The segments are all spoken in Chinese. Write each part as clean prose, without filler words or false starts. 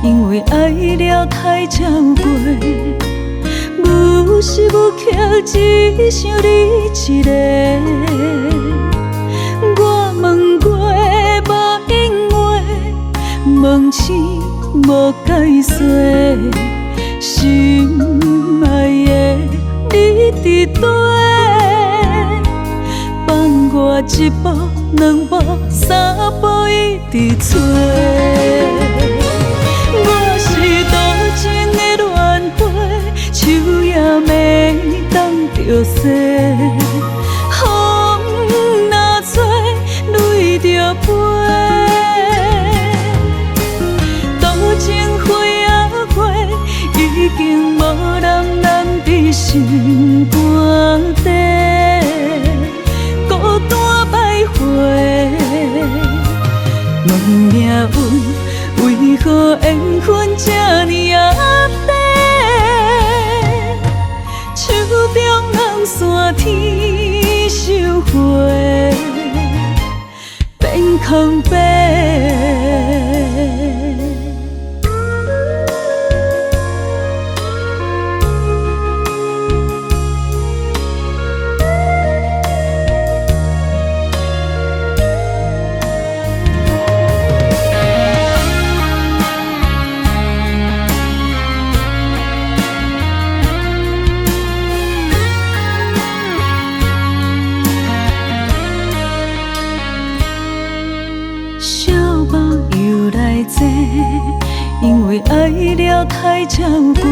因为爱了太超过。无时无刻只想你一个。我问过无因为，问醒无解说，心爱的你伫佗？放我一步、两步、三步一直找。我是多情的乱花，树也袂当着洗。风若吹，泪着飞。多情花啊花，已经无人揽伫心肝底。问命运为何缘分这呢暗地？手中人线天收回，变空白。因为爱了太超过，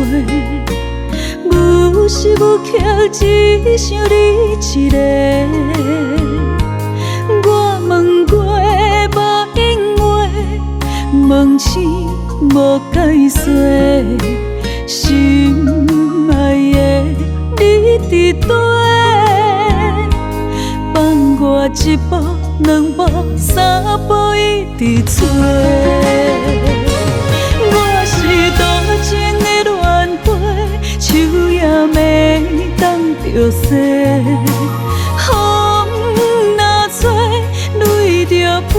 无时无刻只想你一个。我问过无因为，问醒无解说，心爱的你伫佗？放我一步、两步、三步一直找。多情的乱花，树也袂当着洗。风若吹，泪着飞。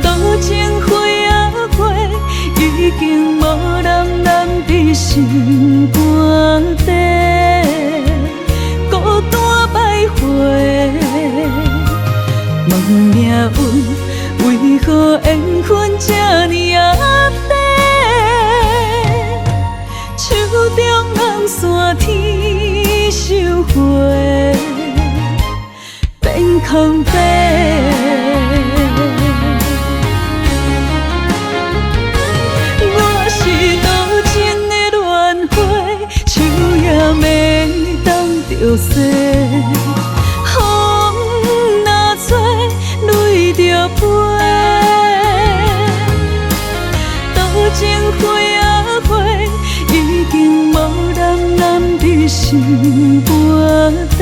多情花啊花，已经无人揽伫心肝底。孤单徘徊，问命运为何缘分这呢暗地？手中人线天收回，变空白。我是多情的乱花，树也袂当着洗。风若吹，泪着飞。情花啊花，已经无人揽伫心肝底，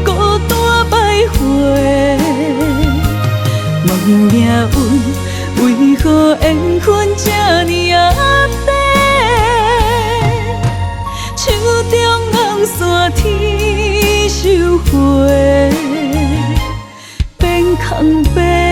孤单徘徊。问命运为何缘分这呢暗地？手中人线天收回，变空白。